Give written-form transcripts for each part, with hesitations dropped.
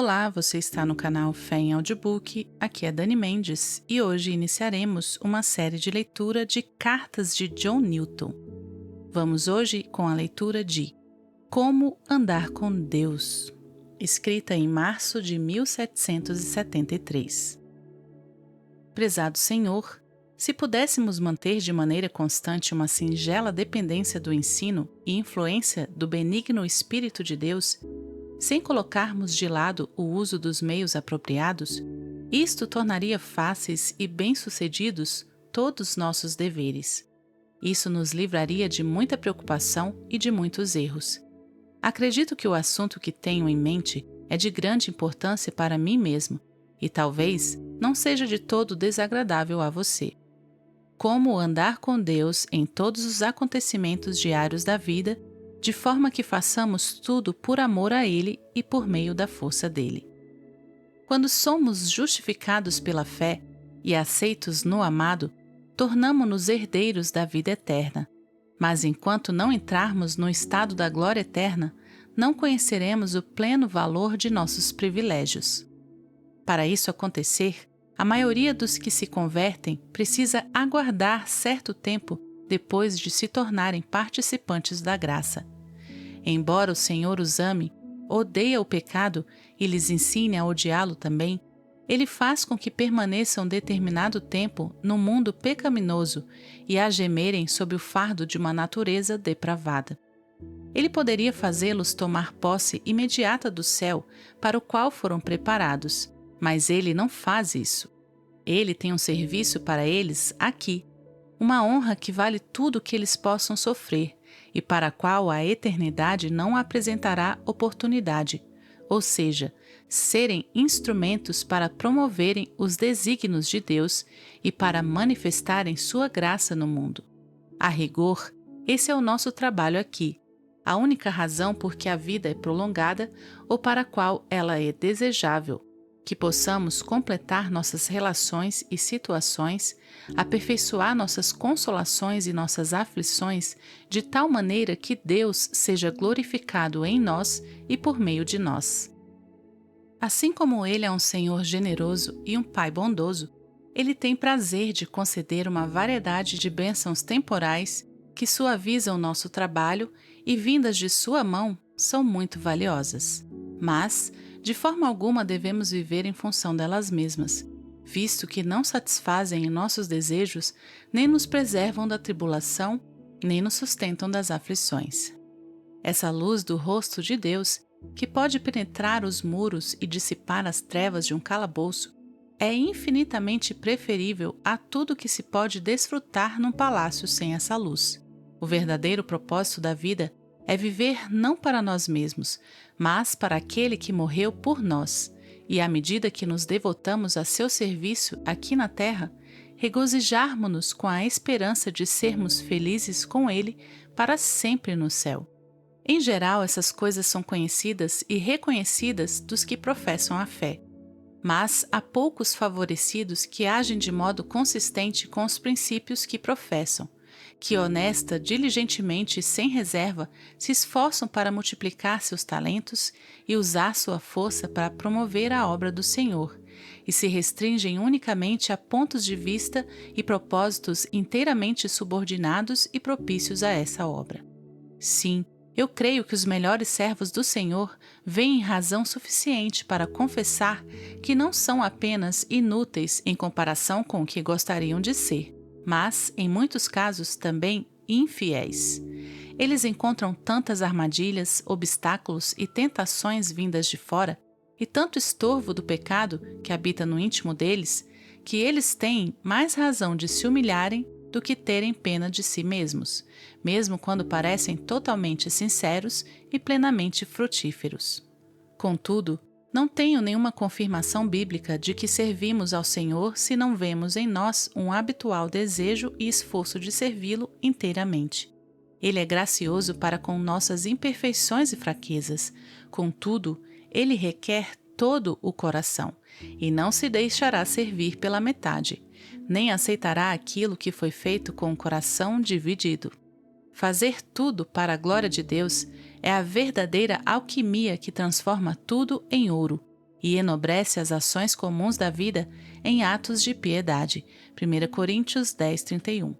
Olá, você está no canal Fé em Audiobook, aqui é Dani Mendes e hoje iniciaremos uma série de leitura de cartas de John Newton. Vamos hoje com a leitura de Como Andar com Deus, escrita em março de 1773. Prezado Senhor, se pudéssemos manter de maneira constante uma singela dependência do ensino e influência do benigno Espírito de Deus, sem colocarmos de lado o uso dos meios apropriados, isto tornaria fáceis e bem-sucedidos todos nossos deveres. Isso nos livraria de muita preocupação e de muitos erros. Acredito que o assunto que tenho em mente é de grande importância para mim mesmo e talvez não seja de todo desagradável a você. Como andar com Deus em todos os acontecimentos diários da vida, de forma que façamos tudo por amor a Ele e por meio da força dele. Quando somos justificados pela fé e aceitos no amado, tornamo-nos herdeiros da vida eterna. Mas enquanto não entrarmos no estado da glória eterna, não conheceremos o pleno valor de nossos privilégios. Para isso acontecer, a maioria dos que se convertem precisa aguardar certo tempo depois de se tornarem participantes da graça. Embora o Senhor os ame, odeia o pecado e lhes ensine a odiá-lo também, Ele faz com que permaneçam determinado tempo no mundo pecaminoso e a gemerem sob o fardo de uma natureza depravada. Ele poderia fazê-los tomar posse imediata do céu para o qual foram preparados, mas Ele não faz isso. Ele tem um serviço para eles aqui, uma honra que vale tudo o que eles possam sofrer e para a qual a eternidade não apresentará oportunidade, ou seja, serem instrumentos para promoverem os desígnios de Deus e para manifestarem sua graça no mundo. A rigor, esse é o nosso trabalho aqui, a única razão por que a vida é prolongada ou para a qual ela é desejável, que possamos completar nossas relações e situações, aperfeiçoar nossas consolações e nossas aflições, de tal maneira que Deus seja glorificado em nós e por meio de nós. Assim como Ele é um Senhor generoso e um Pai bondoso, Ele tem prazer de conceder uma variedade de bênçãos temporais que suavizam o nosso trabalho e, vindas de Sua mão, são muito valiosas. Mas, de forma alguma devemos viver em função delas mesmas, visto que não satisfazem em nossos desejos, nem nos preservam da tribulação, nem nos sustentam das aflições. Essa luz do rosto de Deus, que pode penetrar os muros e dissipar as trevas de um calabouço, é infinitamente preferível a tudo que se pode desfrutar num palácio sem essa luz. O verdadeiro propósito da vida é viver não para nós mesmos, mas para aquele que morreu por nós, e à medida que nos devotamos a seu serviço aqui na terra, regozijarmo-nos com a esperança de sermos felizes com ele para sempre no céu. Em geral, essas coisas são conhecidas e reconhecidas dos que professam a fé, mas há poucos favorecidos que agem de modo consistente com os princípios que professam, que honesta, diligentemente e sem reserva se esforçam para multiplicar seus talentos e usar sua força para promover a obra do Senhor, e se restringem unicamente a pontos de vista e propósitos inteiramente subordinados e propícios a essa obra. Sim, eu creio que os melhores servos do Senhor veem razão suficiente para confessar que não são apenas inúteis em comparação com o que gostariam de ser, mas, em muitos casos, também infiéis. Eles encontram tantas armadilhas, obstáculos e tentações vindas de fora, e tanto estorvo do pecado que habita no íntimo deles, que eles têm mais razão de se humilharem do que terem pena de si mesmos, mesmo quando parecem totalmente sinceros e plenamente frutíferos. Contudo, não tenho nenhuma confirmação bíblica de que servimos ao Senhor se não vemos em nós um habitual desejo e esforço de servi-lo inteiramente. Ele é gracioso para com nossas imperfeições e fraquezas, contudo, Ele requer todo o coração, e não se deixará servir pela metade, nem aceitará aquilo que foi feito com o coração dividido. Fazer tudo para a glória de Deus é a verdadeira alquimia que transforma tudo em ouro, e enobrece as ações comuns da vida em atos de piedade. 1 Coríntios 10:31.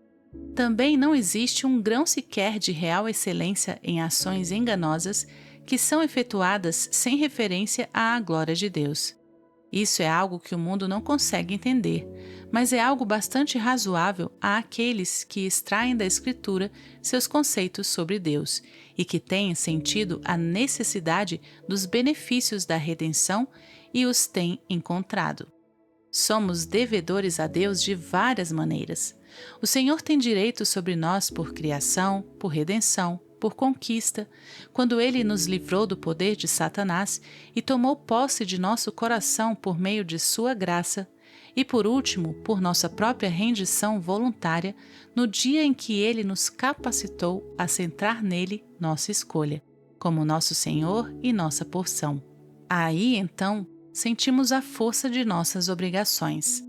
Também não existe um grão sequer de real excelência em ações enganosas que são efetuadas sem referência à glória de Deus. Isso é algo que o mundo não consegue entender, mas é algo bastante razoável àqueles que extraem da Escritura seus conceitos sobre Deus e que têm sentido a necessidade dos benefícios da redenção e os têm encontrado. Somos devedores a Deus de várias maneiras. O Senhor tem direito sobre nós por criação, por redenção, por conquista, quando Ele nos livrou do poder de Satanás e tomou posse de nosso coração por meio de Sua graça, e por último, por nossa própria rendição voluntária no dia em que Ele nos capacitou a centrar nele nossa escolha, como nosso Senhor e nossa porção. Aí, então, sentimos a força de nossas obrigações.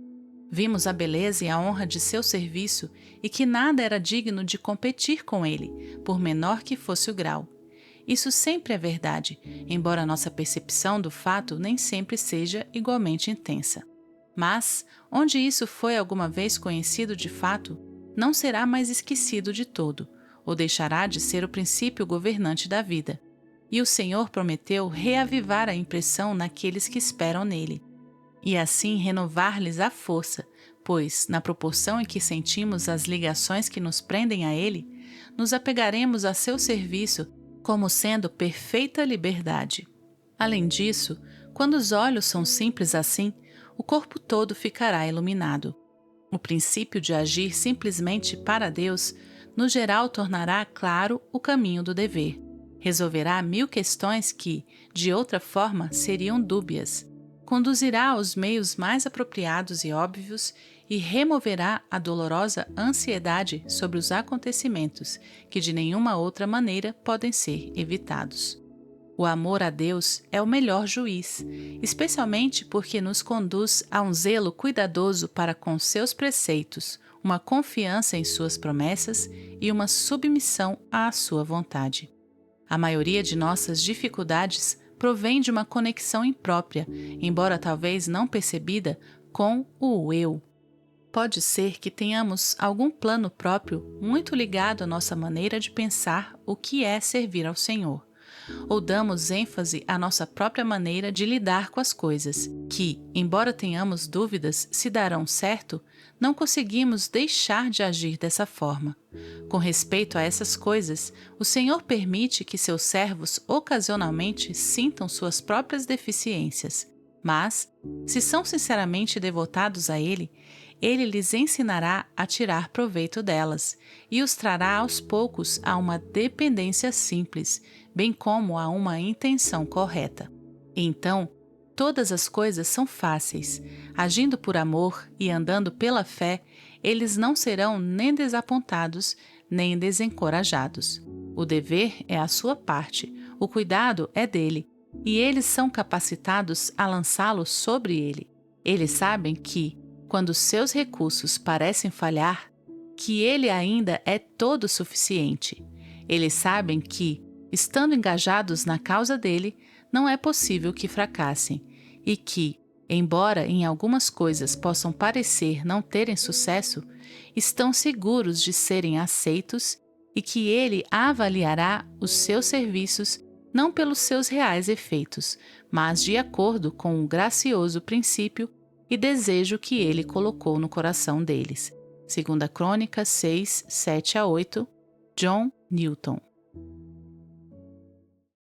Vimos a beleza e a honra de seu serviço e que nada era digno de competir com ele, por menor que fosse o grau. Isso sempre é verdade, embora nossa percepção do fato nem sempre seja igualmente intensa. Mas, onde isso foi alguma vez conhecido de fato, não será mais esquecido de todo, ou deixará de ser o princípio governante da vida. E o Senhor prometeu reavivar a impressão naqueles que esperam nele, e assim renovar-lhes a força, pois, na proporção em que sentimos as ligações que nos prendem a Ele, nos apegaremos a seu serviço como sendo perfeita liberdade. Além disso, quando os olhos são simples assim, o corpo todo ficará iluminado. O princípio de agir simplesmente para Deus, no geral, tornará claro o caminho do dever. Resolverá 1000 questões que, de outra forma, seriam dúbias. Conduzirá aos meios mais apropriados e óbvios e removerá a dolorosa ansiedade sobre os acontecimentos que de nenhuma outra maneira podem ser evitados. O amor a Deus é o melhor juiz, especialmente porque nos conduz a um zelo cuidadoso para com seus preceitos, uma confiança em suas promessas e uma submissão à sua vontade. A maioria de nossas dificuldades provém de uma conexão imprópria, embora talvez não percebida, com o eu. Pode ser que tenhamos algum plano próprio muito ligado à nossa maneira de pensar o que é servir ao Senhor, ou damos ênfase à nossa própria maneira de lidar com as coisas, que, embora tenhamos dúvidas se darão certo, não conseguimos deixar de agir dessa forma. Com respeito a essas coisas, o Senhor permite que seus servos ocasionalmente sintam suas próprias deficiências, mas, se são sinceramente devotados a Ele, Ele lhes ensinará a tirar proveito delas e os trará aos poucos a uma dependência simples, bem como a uma intenção correta. Então, todas as coisas são fáceis. Agindo por amor e andando pela fé, eles não serão nem desapontados, nem desencorajados. O dever é a sua parte, o cuidado é dele, e eles são capacitados a lançá-lo sobre ele. Eles sabem que, quando seus recursos parecem falhar, que ele ainda é todo suficiente. Eles sabem que, estando engajados na causa dele, não é possível que fracassem, e que, embora em algumas coisas possam parecer não terem sucesso, estão seguros de serem aceitos e que ele avaliará os seus serviços não pelos seus reais efeitos, mas de acordo com o gracioso princípio e desejo que ele colocou no coração deles. 2 Crônicas 6, 7-8, John Newton.